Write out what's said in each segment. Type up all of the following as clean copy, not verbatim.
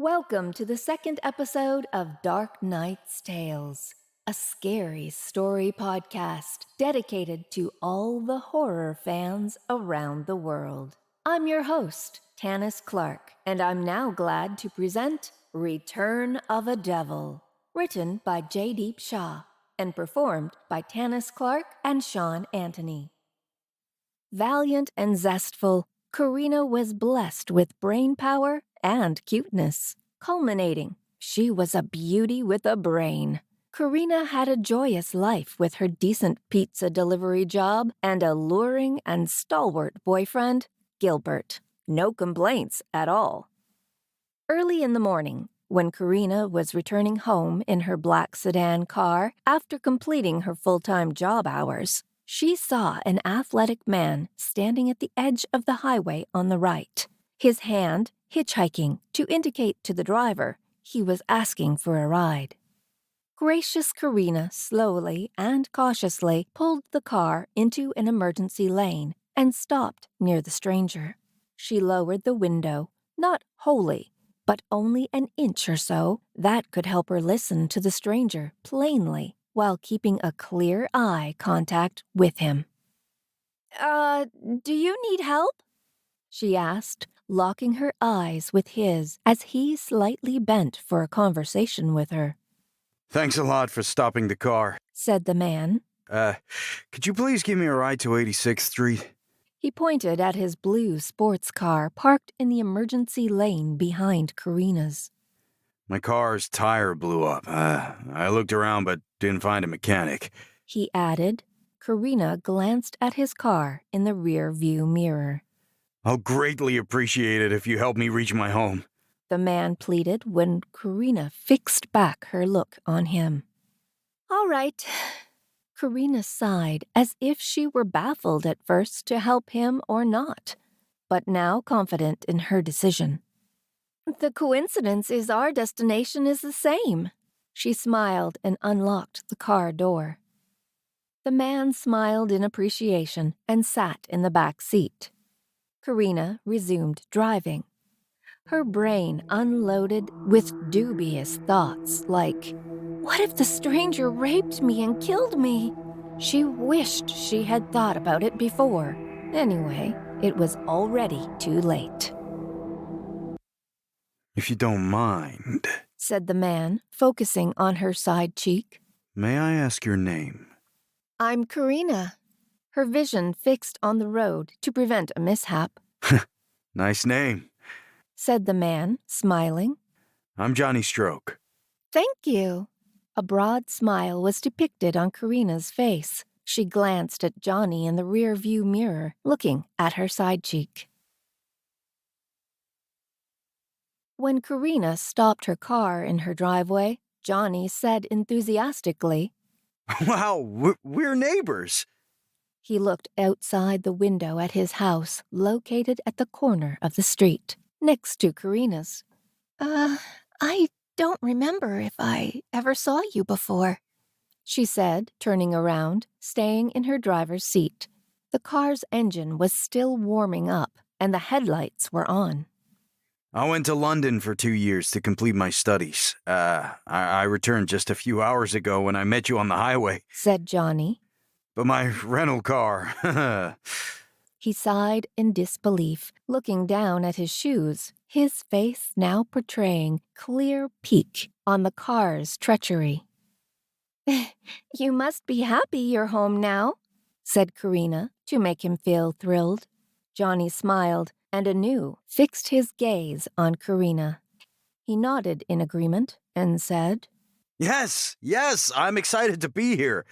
Welcome to the second episode of Dark Knight's Tales, a scary story podcast dedicated to all the horror fans around the world. I'm your host, Tanis Clark, and I'm now glad to present Return of a Devil, written by Jaydeep Shah and performed by Tanis Clark and Sean Antony. Valiant and zestful, Karina was blessed with brain power and cuteness. Culminating, she was a beauty with a brain. Karina had a joyous life with her decent pizza delivery job and a luring and stalwart boyfriend, Gilbert. No complaints at all. Early in the morning, when Karina was returning home in her black sedan car after completing her full-time job hours, she saw an athletic man standing at the edge of the highway on the right, his hand hitchhiking to indicate to the driver he was asking for a ride. Gracious Karina slowly and cautiously pulled the car into an emergency lane and stopped near the stranger. She lowered the window, not wholly, but only an inch or so. That could help her listen to the stranger plainly while keeping a clear eye contact with him. Do you need help?" she asked, locking her eyes with his as he slightly bent for a conversation with her. "Thanks a lot for stopping the car," said the man. Could you please give me a ride to 86th Street? He pointed at his blue sports car parked in the emergency lane behind Karina's. My car's tire blew up. I looked around but didn't find a mechanic, he added. Karina glanced at his car in the rear view mirror. "I'll greatly appreciate it if you help me reach my home," the man pleaded when Karina fixed back her look on him. "All right." Karina sighed as if she were baffled at first to help him or not, but now confident in her decision. "The coincidence is our destination is the same." She smiled and unlocked the car door. The man smiled in appreciation and sat in the back seat. Karina resumed driving. Her brain unloaded with dubious thoughts like, what if the stranger raped me and killed me? She wished she had thought about it before. Anyway, it was already too late. "If you don't mind," said the man, focusing on her side cheek. "May I ask your name?" "I'm Karina." Her vision fixed on the road to prevent a mishap. "Nice name," said the man, smiling. "I'm Johnny Stroke." "Thank you." A broad smile was depicted on Karina's face. She glanced at Johnny in the rear-view mirror, looking at her side cheek. When Karina stopped her car in her driveway, Johnny said enthusiastically, "Wow, we're neighbors." He looked outside the window at his house, located at the corner of the street, next to Karina's. I don't remember if I ever saw you before," she said, turning around, staying in her driver's seat. The car's engine was still warming up, and the headlights were on. "I went to London for 2 years to complete my studies. I returned just a few hours ago when I met you on the highway," said Johnny. "But my rental car..." He sighed in disbelief, looking down at his shoes, his face now portraying clear pique on the car's treachery. "You must be happy you're home now," said Karina, to make him feel thrilled. Johnny smiled and anew fixed his gaze on Karina. He nodded in agreement and said, Yes, I'm excited to be here.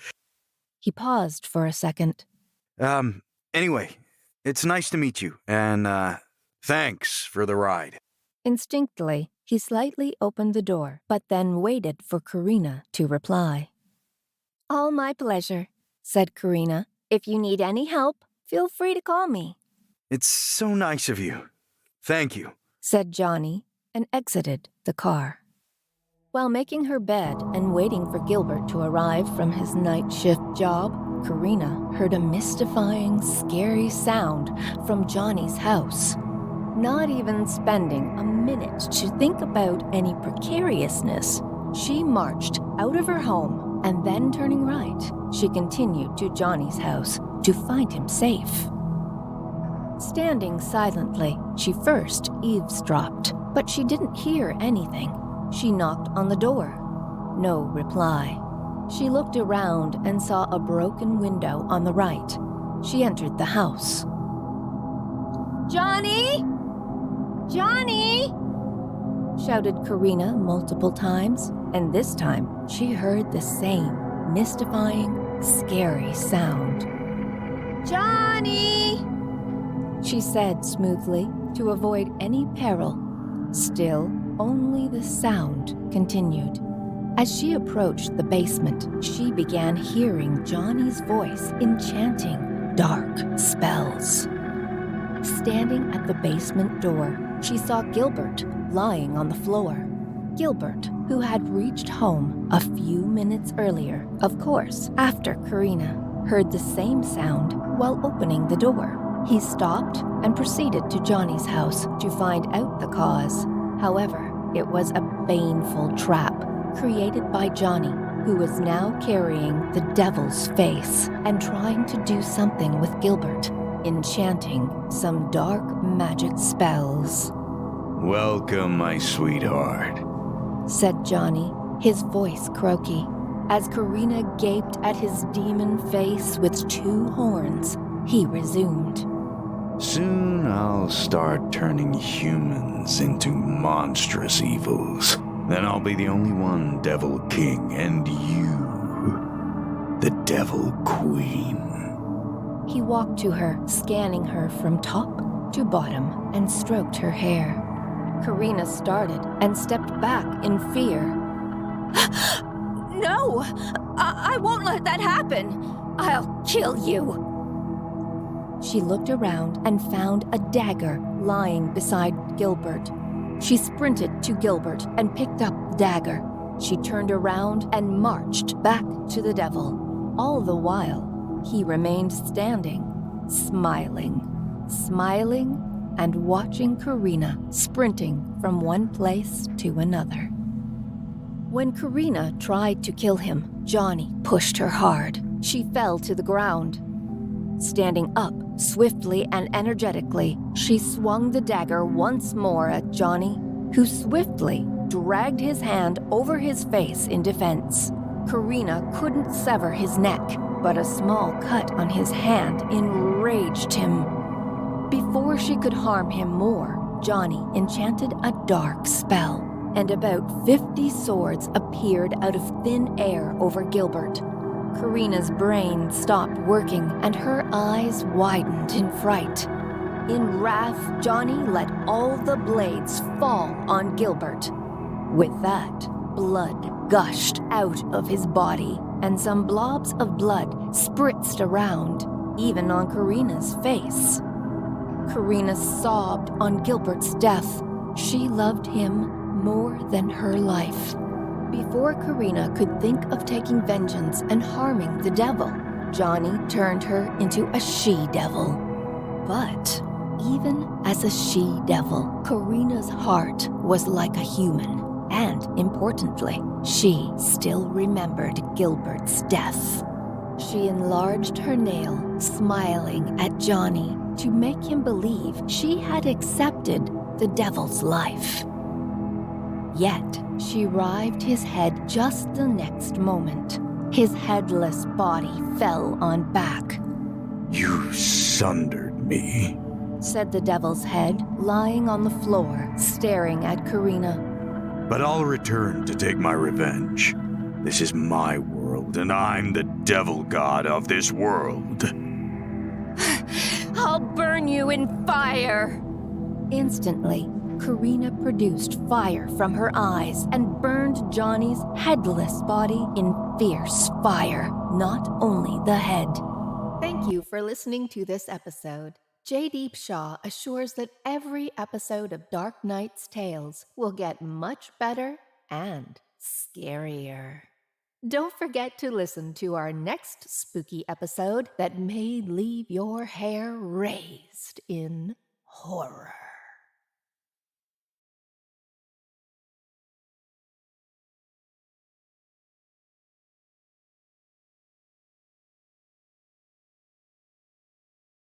He paused for a second. Anyway, it's nice to meet you, and, thanks for the ride. Instinctively, he slightly opened the door, but then waited for Karina to reply. "All my pleasure," said Karina. "If you need any help, feel free to call me." "It's so nice of you. Thank you," said Johnny, and exited the car. While making her bed and waiting for Gilbert to arrive from his night shift job, Karina heard a mystifying, scary sound from Johnny's house. Not even spending a minute to think about any precariousness, she marched out of her home and then turning right, she continued to Johnny's house to find him safe. Standing silently, she first eavesdropped, but she didn't hear anything. She knocked on the door. No reply. She looked around and saw a broken window on the right. She entered the house. "Johnny! Johnny!" shouted Karina multiple times, and this time she heard the same mystifying, scary sound. "Johnny!" she said smoothly to avoid any peril. Still, only the sound continued. As she approached the basement, she began hearing Johnny's voice enchanting dark spells. Standing at the basement door, she saw Gilbert lying on the floor. Gilbert, who had reached home a few minutes earlier, of course, after Karina heard the same sound while opening the door. He stopped and proceeded to Johnny's house to find out the cause. However, it was a baneful trap created by Johnny, who was now carrying the devil's face and trying to do something with Gilbert, enchanting some dark magic spells. "Welcome, my sweetheart," said Johnny, his voice croaky, as Karina gaped at his demon face with 2 horns. He resumed. "Soon I'll start turning humans into monstrous evils. Then I'll be the only one Devil King, and you, the Devil Queen." He walked to her, scanning her from top to bottom, and stroked her hair. Karina started and stepped back in fear. "No! I won't let that happen! I'll kill you!" She looked around and found a dagger lying beside Gilbert. She sprinted to Gilbert and picked up the dagger. She turned around and marched back to the devil. All the while, he remained standing, smiling and watching Karina sprinting from one place to another. When Karina tried to kill him, Johnny pushed her hard. She fell to the ground. Standing up swiftly and energetically, she swung the dagger once more at Johnny, who swiftly dragged his hand over his face in defense. Karina couldn't sever his neck, but a small cut on his hand enraged him. Before she could harm him more, Johnny enchanted a dark spell, and about 50 swords appeared out of thin air over Gilbert. Karina's brain stopped working, and her eyes widened in fright. In wrath, Johnny let all the blades fall on Gilbert. With that, blood gushed out of his body, and some blobs of blood spritzed around, even on Karina's face. Karina sobbed on Gilbert's death. She loved him more than her life. Before Karina could think of taking vengeance and harming the devil, Johnny turned her into a she-devil. But even as a she-devil, Karina's heart was like a human. And importantly, she still remembered Gilbert's death. She enlarged her nail, smiling at Johnny to make him believe she had accepted the devil's life. Yet, she rived his head just the next moment. His headless body fell on back. "You sundered me," said the devil's head, lying on the floor, staring at Karina. "But I'll return to take my revenge. This is my world, and I'm the devil god of this world." "I'll burn you in fire!" Instantly, Karina produced fire from her eyes and burned Johnny's headless body in fierce fire, not only the head. Thank you for listening to this episode. Jaydeep Shah assures that every episode of Dark Knight's Tales will get much better and scarier. Don't forget to listen to our next spooky episode that may leave your hair raised in horror.